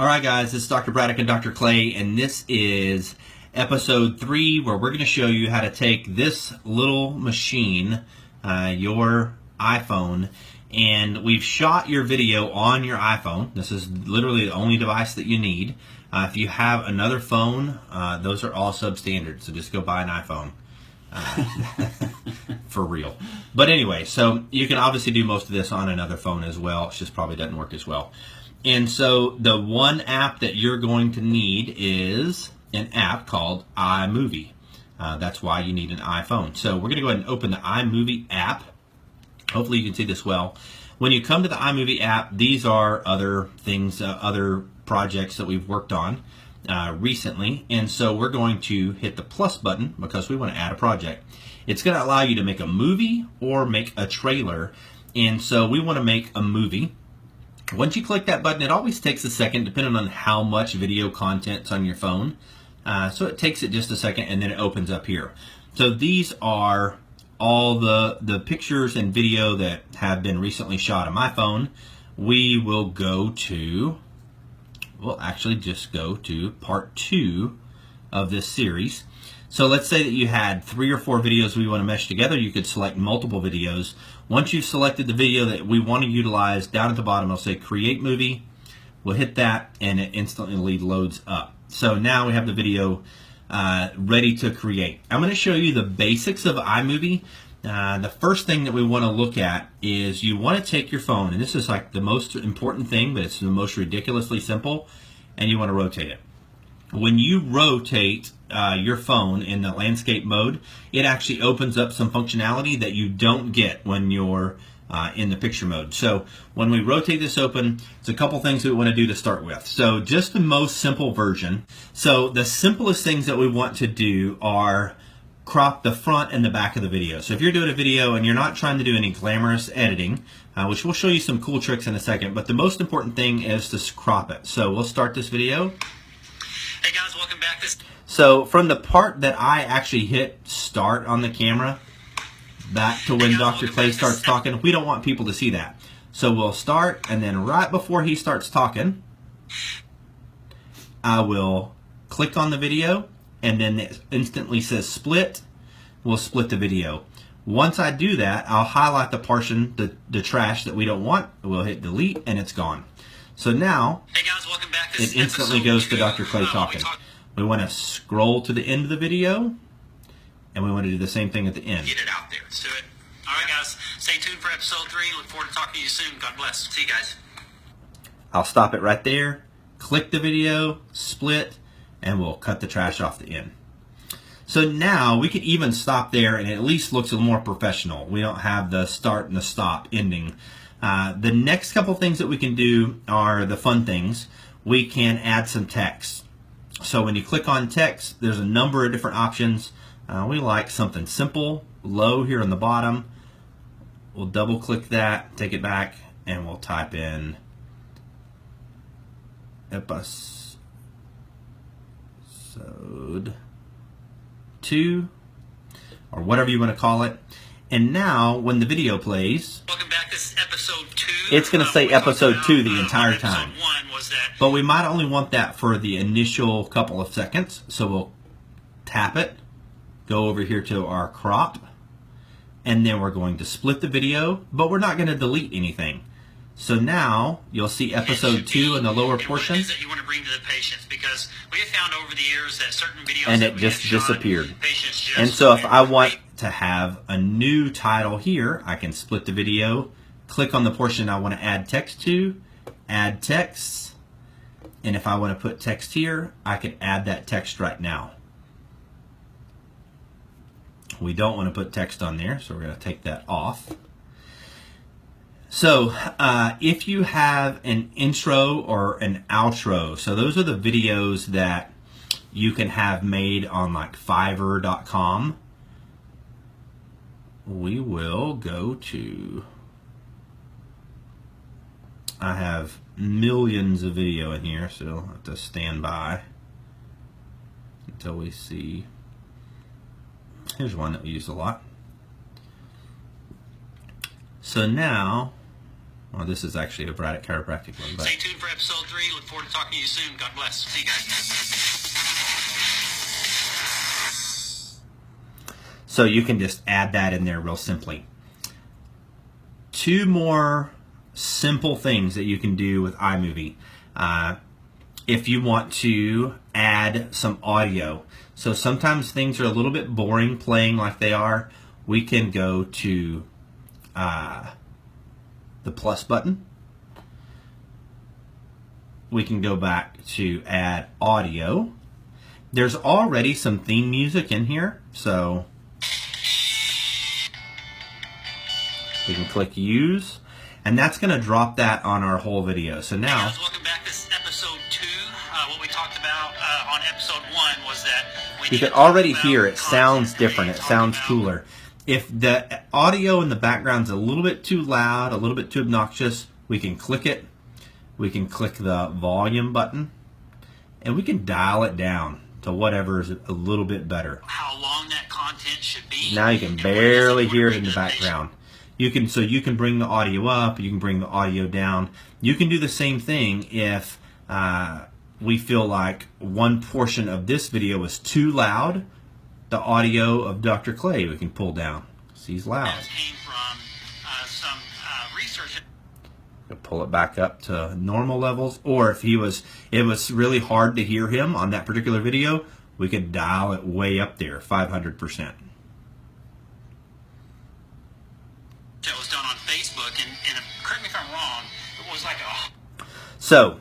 All right, guys, this is Dr. Braddock and Dr. Clay, and this is episode 3, where we're going to show you how to take this little machine, your iPhone, and we've shot your video on your iPhone. This is literally the only device that you need. If you have another phone, those are all substandard, so just go buy an iPhone. For real. But anyway, so you can obviously do most of this on another phone as well. It just probably doesn't work as well. And so the one app that you're going to need is an app called iMovie. That's why you need an iPhone. So we're going to go ahead and open the iMovie app. Hopefully you can see this well. When you come to the iMovie app, these are other things, other projects that we've worked on recently. And so we're going to hit the plus button because we want to add a project. It's going to allow you to make a movie or make a trailer. And so we want to make a movie. Once you click that button, it always takes a second depending on how much video content's on your phone. So it takes it just a second and then it opens up here. So these are all the pictures and video that have been recently shot on my phone. We'll actually just go to part 2 of this series. So let's say that you had 3 or 4 videos we want to mesh together. You could select multiple videos. Once you've selected the video that we want to utilize, down at the bottom it'll say Create Movie. We'll hit that and it instantly loads up. So now we have the video ready to create. I'm going to show you the basics of iMovie. The first thing that we want to look at is you want to take your phone, and this is like the most important thing, but it's the most ridiculously simple, and you want to rotate it. When you rotate your phone in the landscape mode, it actually opens up some functionality that you don't get when you're in the picture mode. So when we rotate this open, it's a couple things that we want to do to start with. So just the most simple version. So the simplest things that we want to do are crop the front and the back of the video. So if you're doing a video and you're not trying to do any glamorous editing, which we'll show you some cool tricks in a second, but the most important thing is to crop it. So we'll start this video. Hey guys, welcome back. So from the part that I actually hit start on the camera back to when Dr. Clay starts talking, we don't want people to see that. So we'll start, and then right before he starts talking, I will click on the video, and then it instantly says split. We'll split the video. Once I do that, I'll highlight the portion, the trash that we don't want. We'll hit delete, and it's gone. So now, hey guys, welcome back. it instantly goes to Dr. Clay talking. We want to scroll to the end of the video, and we want to do the same thing at the end. Get it out there. Let's do it. All right, guys. Stay tuned for episode 3. Look forward to talking to you soon. God bless. See you guys. I'll stop it right there, click the video, split, and we'll cut the trash off the end. So now we could even stop there, and it at least looks a little more professional. We don't have the start and the stop ending. The next couple things that we can do are the fun things. We can add some text. So when you click on text, there's a number of different options. We like something simple, low here on the bottom. We'll double click that, take it back, and we'll type in episode 2, or whatever you want to call it. And now when the video plays, welcome back. This is episode 2. it's going to say episode 2 the entire episode time. 1 was that. But we might only want that for the initial couple of seconds. So we'll tap it, go over here to our crop, and then we're going to split the video, but we're not going to delete anything. So now you'll see episode 2 in the lower portion. What it is that you want to bring to the patients, because we have found over the years that certain videos And that it we just have shot, disappeared. patients just And so if I want to have a new title here, I can split the video, click on the portion I want to add text to, add text, and if I want to put text here, I can add that text right now. We don't want to put text on there, so we're going to take that off. So if you have an intro or an outro, so those are the videos that you can have made on like Fiverr.com. We will go to, I have millions of video in here, so I'll have to stand by until we see. Here's one that we use a lot. So now Well, this is actually a Braddock Chiropractic one. But Stay tuned for episode 3. Look forward to talking to you soon. God bless. See you guys. So you can just add that in there real simply. 2 more simple things that you can do with iMovie. If you want to add some audio. So sometimes things are a little bit boring playing like they are. We can go to the plus button. We can go back to add audio. There's already some theme music in here, so we can click use, and that's going to drop that on our whole video. So now, hey guys, welcome back. This is episode 2. What we talked about on episode 1 was that you can already hear it sounds different. It sounds cooler. If the audio in the background's a little bit too loud, a little bit too obnoxious, we can click it. We can click the volume button, and we can dial it down to whatever is a little bit better. How long that content should be. Now you can barely hear it in the background. You can bring the audio up, you can bring the audio down. You can do the same thing if we feel like one portion of this video is too loud. The audio of Dr. Clay we can pull down because he's loud. That came from some research. We'll pull it back up to normal levels, or if it was really hard to hear him on that particular video, we could dial it way up there, 500%. That was done on Facebook, and correct me if I'm wrong, it was like a... So,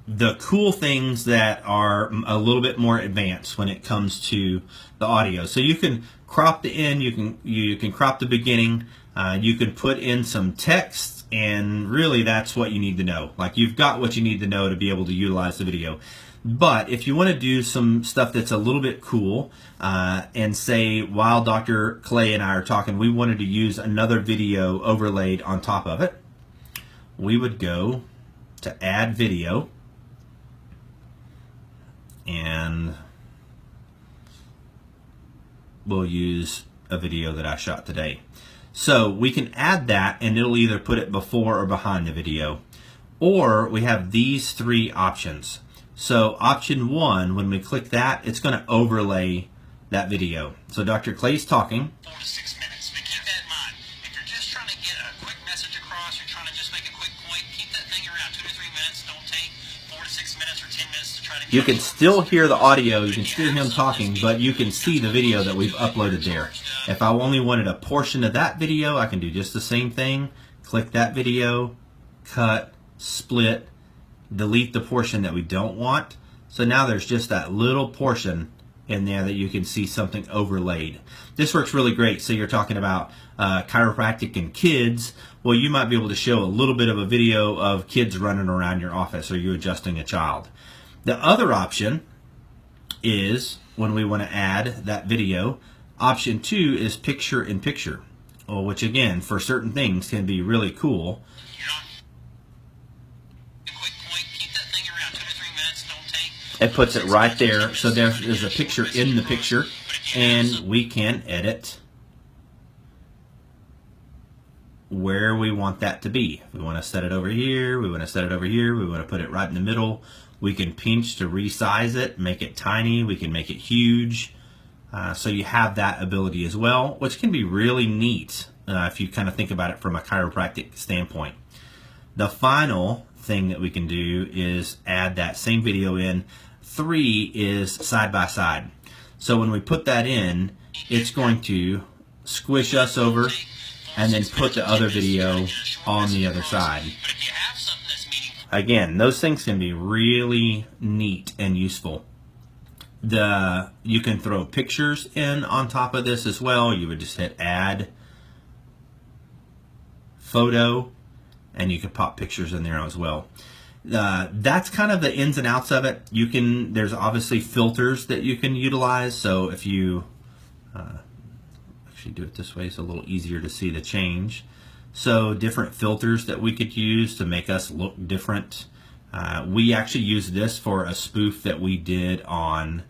the cool things that are a little bit more advanced when it comes to the audio. So you can crop the end, you can crop the beginning, you can put in some text, and really that's what you need to know. Like, you've got what you need to know to be able to utilize the video. But if you want to do some stuff that's a little bit cool, and say while Dr. Clay and I are talking, we wanted to use another video overlaid on top of it, we would go to add video, and we'll use a video that I shot today. So we can add that, and it'll either put it before or behind the video. Or we have these 3 options. So option 1, when we click that, it's going to overlay that video. So Dr. Clay's talking. 4 to 6 minutes. But keep that in mind. If you're just trying to get a quick message across, you're trying to just make a quick point, keep that thing around 2 to 3 minutes. Don't take 4 to 6 minutes or 10 minutes to try to get... You can still hear the audio, you can still hear him talking, but you can see the video that we've uploaded there. If I only wanted a portion of that video, I can do just the same thing. Click that video, cut, split, delete the portion that we don't want. So now there's just that little portion in there that you can see something overlaid. This works really great. So you're talking about chiropractic and kids. Well, you might be able to show a little bit of a video of kids running around your office, or you adjusting a child. The other option is when we want to add that video. Option 2 is picture in picture, which again, for certain things, can be really cool. It puts it right there, so there's a picture in the picture, and we can edit where we want that to be. We want to set it over here, we want to set it over here, we want to put it right in the middle. We can pinch to resize it, make it tiny, we can make it huge. So you have that ability as well, which can be really neat if you kind of think about it from a chiropractic standpoint. The final thing that we can do is add that same video in. 3 is side by side. So when we put that in, it's going to squish us over and then put the other video on the other side. Again, those things can be really neat and useful. You can throw pictures in on top of this as well. You would just hit add photo, and you can pop pictures in there as well. That's kind of the ins and outs of it. There's obviously filters that you can utilize. So if you actually do it this way, it's a little easier to see the change. So different filters that we could use to make us look different. We actually used this for a spoof that we did on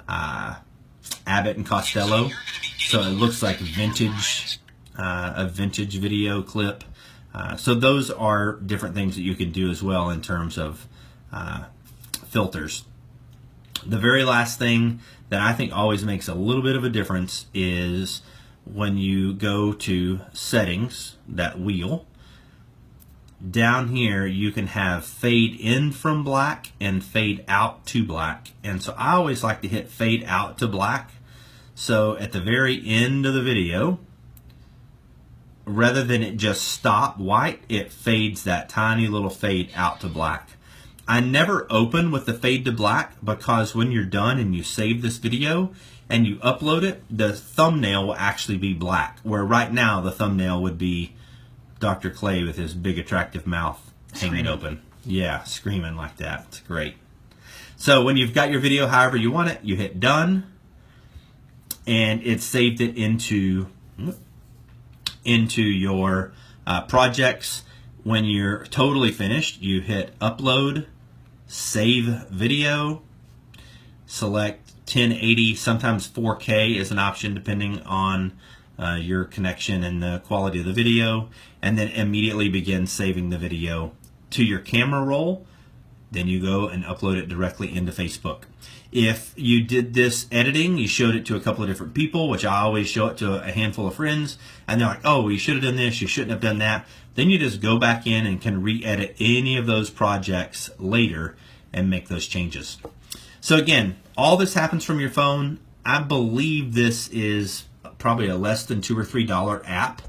Abbott and Costello. So it looks like vintage, a vintage video clip. So those are different things that you can do as well in terms of filters. The very last thing that I think always makes a little bit of a difference is when you go to settings, that wheel, down here you can have fade in from black and fade out to black. And so I always like to hit fade out to black. So at the very end of the video, rather than it just stop white, it fades that tiny little fade out to black. I never open with the fade to black because when you're done and you save this video and you upload it, the thumbnail will actually be black, where right now the thumbnail would be Dr. Clay with his big attractive mouth hanging open. Yeah, screaming like that. It's great. So when you've got your video however you want it, you hit done, and it saved it into your projects. When you're totally finished, you hit upload, save video, select 1080, sometimes 4K is an option depending on your connection and the quality of the video, and then immediately begin saving the video to your camera roll. Then you go and upload it directly into Facebook. If you did this editing, you showed it to a couple of different people, which I always show it to a handful of friends, and they're like, oh, you should have done this, you shouldn't have done that. Then you just go back in and can re-edit any of those projects later and make those changes. So again, all this happens from your phone. I believe this is probably a less than $2 or $3 app,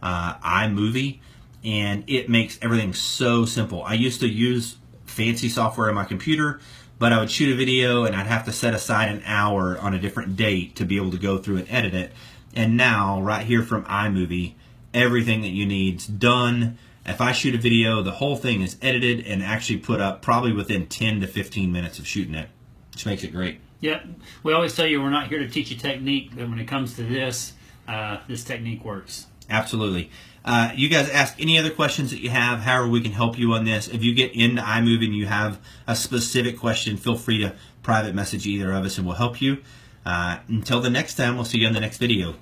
iMovie, and it makes everything so simple. I used to use fancy software on my computer, but I would shoot a video and I'd have to set aside an hour on a different date to be able to go through and edit it. And now, right here from iMovie, everything that you need's done. If I shoot a video, the whole thing is edited and actually put up probably within 10 to 15 minutes of shooting it, which makes it great. Yeah, we always tell you we're not here to teach you technique, but when it comes to this, this technique works. Absolutely. You guys ask any other questions that you have, however we can help you on this. If you get into iMovie and you have a specific question, feel free to private message either of us and we'll help you. Until the next time, we'll see you on the next video.